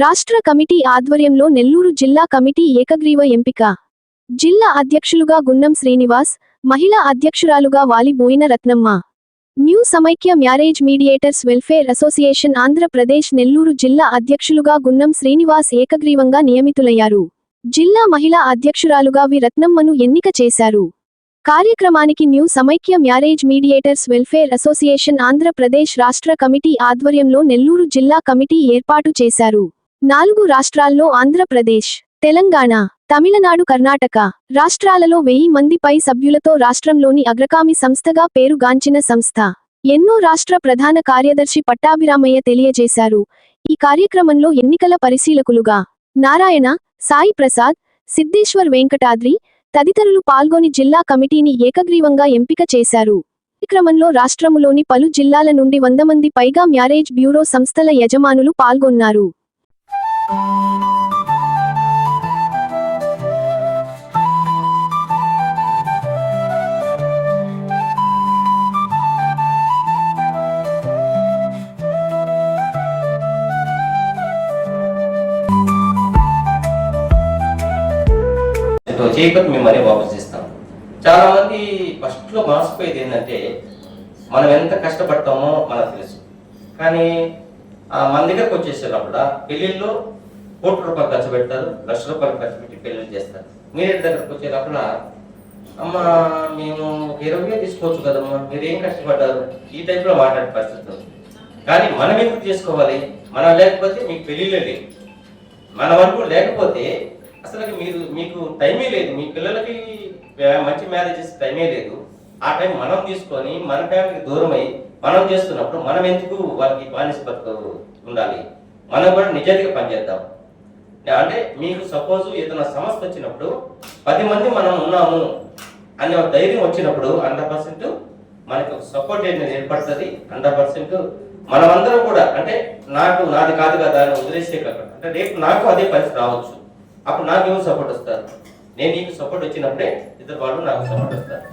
రాష్ట్ర కమిటీ ఆధ్వర్యంలో నెల్లూరు జిల్లా కమిటీ ఏకగ్రీవ ఎంపిక. జిల్లా అధ్యక్షులుగా గున్నం శ్రీనివాస్, మహిళా అధ్యక్షురాలుగా వాలిబోయిన రత్నమ్మ. న్యూ సమైక్య marriage mediators welfare association Andhra Pradesh Nellore జిల్లా అధ్యక్షులుగా గున్నం శ్రీనివాస్ ఏకగ్రీవంగా నియమితులయ్యారు. జిల్లా మహిళా అధ్యక్షురాలుగా వి రత్నమ్మను ఎన్నిక చేశారు. కార్యక్రమానికి న్యూ సమైక్య marriage mediators welfare association Andhra Pradesh రాష్ట్ర కమిటీ ఆధ్వర్యంలో నెల్లూరు జిల్లా కమిటీ ఏర్పాటు చేశారు. 4 రాష్ట్రాల్లో ఆంధ్రప్రదేశ్, తెలంగాణ, తమిళనాడు, కర్ణాటక రాష్ట్రాలలో 1000 మంది పై సభ్యులతో రాష్ట్రంలోని అగ్రగామి సంస్థగా పేరుగాంచిన సంస్థ. ఎన్నో రాష్ట్ర ప్రధాన కార్యదర్శి పట్టాభిరామయ్య తెలియజేశారు. ఈ కార్యక్రమంలో ఎన్నికల పరిశీలకులుగా నారాయణ, సాయి ప్రసాద్, సిద్ధేశ్వర్ వెంకటాద్రి తదితరులు పాల్గొని జిల్లా కమిటీని ఏకగ్రీవంగా ఎంపిక చేశారు. కార్యక్రమంలో రాష్ట్రములోని పలు జిల్లాల నుండి 100 మంది పైగా మ్యారేజ్ బ్యూరో సంస్థల యజమానులు పాల్గొన్నారు. చేయకపోతే మేము మనీ వాపస్ ఇస్తాం. చాలా మంది ఫస్ట్లో మోసపోయేది ఏంటంటే మనం ఎంత కష్టపడతామో మనకు తెలుసు, కానీ మన దగ్గరకు వచ్చేసేటప్పుడు పెళ్లిళ్ళు ₹1,00,00,000 ఖర్చు పెడతారు, ₹1,00,000 ఖర్చు పెట్టి పెళ్లిళ్ళు చేస్తారు. మీరే దగ్గరకు వచ్చేటప్పుడు అమ్మ మేము 20,000 తీసుకోవచ్చు కదమ్మా, మీరు ఏం కష్టపడ్డారు, ఈ టైప్లో మాట్లాడే పరిస్థితి ఉంది. కానీ మనం ఎందుకు చేసుకోవాలి? మనం లేకపోతే మీకు పెళ్లిళ్ళే లేదు, మన వరకు లేకపోతే అసలు మీకు టైమే లేదు, మీ పిల్లలకి మంచి మ్యారేజెస్ టైమే లేదు. ఆ టైం మనం తీసుకొని మన ఫ్యామిలీకి దూరమై మనం చేస్తున్నప్పుడు మనం ఎందుకు వాళ్ళకి బానిస బతుకు ఉండాలి? మనం కూడా నిజాయితీగా పనిచేద్దాం. అంటే మీకు సపోజ్ ఏదైనా సమస్య వచ్చినప్పుడు 10 మంది మనం ఉన్నాము అనే ధైర్యం వచ్చినప్పుడు 100% మనకు సపోర్ట్ అనేది ఏర్పడుతుంది. 100% మనమందరం కూడా అంటే నాది కాదు కదా అని వదిలేసే కాకుండా అంటే రేపు నాకు అదే పరిస్థితి రావచ్చు, అప్పుడు నాకు ఏమో సపోర్ట్ వస్తారు. నేను నీకు సపోర్ట్ వచ్చినప్పుడే ఇద్దరు వాళ్ళు నాకు సపోర్ట్ వస్తారు.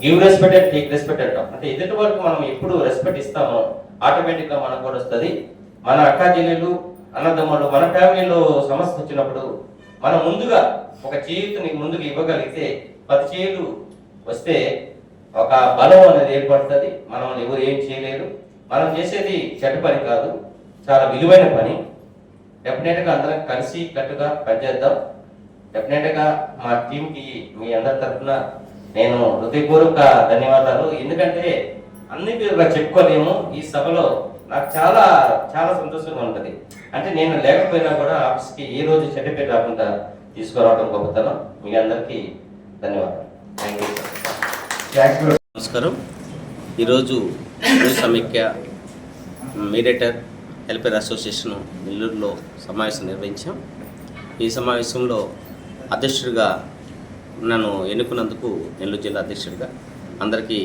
Give respect and take respect అంటాం. అంటే ఎదుటి వరకు మనం ఎప్పుడు రెస్పెక్ట్ ఇస్తామో ఆటోమేటిక్గా మనకు కూడా వస్తుంది. మన అక్కా చెల్లెలు, అన్నదమ్ములు, మన ఫ్యామిలీలో సమస్య వచ్చినప్పుడు మనం ముందుగా ఒక చేయుతని ముందుకు ఇవ్వగలిగితే 10 చేయులు వస్తే ఒక బలం అనేది ఏర్పడుతుంది. మనం ఎవరు ఏం చేయలేరు. మనం చేసేది చెడ్డ పని కాదు, చాలా విలువైన పని. డెఫినెట్గా అందరం కలిసి కట్టుగా పనిచేద్దాం. డెఫినెట్గా మా టీంకి మీ అందరి తరఫున నేను హృదయపూర్వక ధన్యవాదాలు. ఎందుకంటే అన్ని పేరుగా చెప్పుకోలేము. ఈ సభలో నాకు చాలా చాలా సంతోషంగా ఉంటుంది. అంటే నేను లేకపోయినా కూడా ఆఫీస్కి ఏ రోజు చెడ్డ పేరు రాకుండా తీసుకురావడం గొప్పతనం. మీ అందరికీ ధన్యవాదాలు. నమస్కారం. ఈరోజు సమైక్య మీడియేటర్ వెల్ఫేర్ అసోసియేషన్ నెల్లూరులో సమావేశం నిర్వహించాం. ఈ సమావేశంలో అధ్యక్షుడిగా నన్ను ఎన్నుకున్నందుకు నెల్లూరు జిల్లా అధ్యక్షుడిగా అందరికీ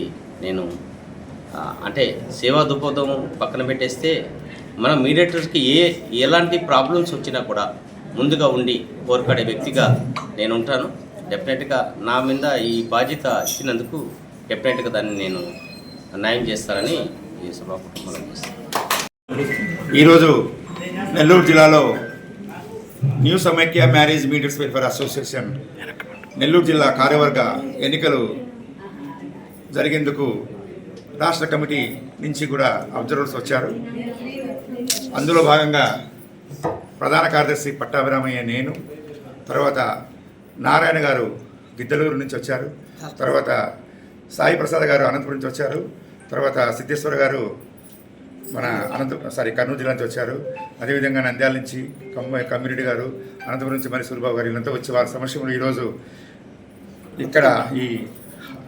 నేను అంటే సేవా దృక్పథం పక్కన పెట్టేస్తే మన మీడియేటర్స్కి ఎలాంటి ప్రాబ్లమ్స్ వచ్చినా కూడా ముందుగా ఉండి పోరాడే వ్యక్తిగా నేను ఉంటాను. డెఫినెట్గా నా మీద ఈ బాధ్యత ఇచ్చినందుకు డెఫినెట్గా దాన్ని నేను న్యాయం చేస్తానని ఈ సభాపతి మనం చేస్తాను. ఈరోజు నెల్లూరు జిల్లాలో న్యూ సమైక్య marriage mediators welfare association Nellore జిల్లా కార్యవర్గ ఎన్నికలు జరిగేందుకు రాష్ట్ర కమిటీ నుంచి కూడా అబ్జర్వర్స్ వచ్చారు. అందులో భాగంగా ప్రధాన కార్యదర్శి పట్టాభిరామయ్య, నేను, తర్వాత నారాయణ గారు గిద్దలూరు నుంచి వచ్చారు, తర్వాత సాయి ప్రసాద్ గారు అనంతపురం నుంచి వచ్చారు, తర్వాత సిద్ధేశ్వర్ గారు మన కర్నూలు జిల్లా నుంచి వచ్చారు. అదేవిధంగా నంద్యాల నుంచి కమ్మిరెడ్డి గారు, అనంతపురం నుంచి మరి సూరిబాబు గారు వీళ్ళంతా వచ్చి వారి సమక్షంలో ఈరోజు ఇక్కడ ఈ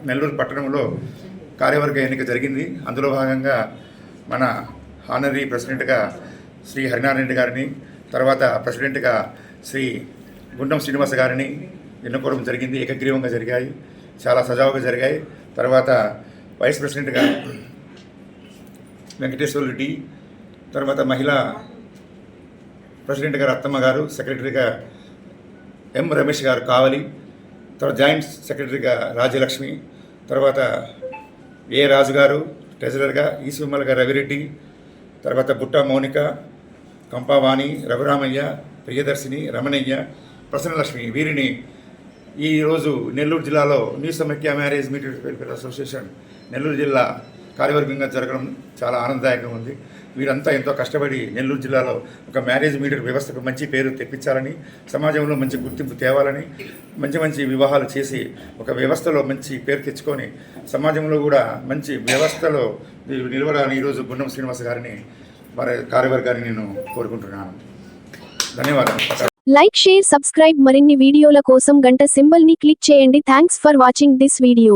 నెల్లూరు పట్టణంలో కార్యవర్గ ఎన్నిక జరిగింది. అందులో భాగంగా మన ఆనరీ ప్రెసిడెంట్గా శ్రీ హరినారాయణ గారిని, తర్వాత ప్రెసిడెంట్గా శ్రీ గుండం శ్రీనివాస గారిని ఎన్నుకోవడం జరిగింది. ఏకగ్రీవంగా జరిగాయి, చాలా సజావుగా జరిగాయి. తర్వాత వైస్ ప్రెసిడెంట్గా వెంకటేశ్వర రెడ్డి, తర్వాత మహిళా ప్రెసిడెంట్గా రత్తమ్మ గారు, సెక్రటరీగా ఎం రమేష్ గారు కావలి, తర్వాత జాయింట్ సెక్రటరీగా రాజ్యలక్ష్మి, తర్వాత ఏ రాజు గారు ట్రెజరర్గా, ఈ సుమల్ గారు రవిరెడ్డి, తర్వాత బుట్ట మౌనిక, కంపావాణి, రఘురామయ్య, ప్రియదర్శిని, రమణయ్య, ప్రసన్నలక్ష్మి వీరిని ఈరోజు నెల్లూరు జిల్లాలో న్యూ సమైక్య మ్యారేజ్ మీడియట్ వెల్ఫేర్ అసోసియేషన్ నెల్లూరు జిల్లా కార్యవర్గంగా జరగడం చాలా ఆనందదాయకంగా ఉంది. వీరంతా ఎంతో కష్టపడి నెల్లూరు జిల్లాలో ఒక మ్యారేజ్ మీడియట్ వ్యవస్థకు మంచి పేరు తెప్పించాలని, సమాజంలో మంచి గుర్తింపు తేవాలని, మంచి మంచి వివాహాలు చేసి ఒక వ్యవస్థలో మంచి పేరు తెచ్చుకొని సమాజంలో కూడా మంచి వ్యవస్థలో నిలవడాలని ఈరోజు గుండం శ్రీనివాస్ గారిని వారి కార్యవర్గాన్ని నేను కోరుకుంటున్నాను. ధన్యవాదాలు. Like, share, subscribe. మరిన్ని వీడియోల కోసం గంట సింబల్ ని క్లిక్ చేయండి. Thanks for watching this video.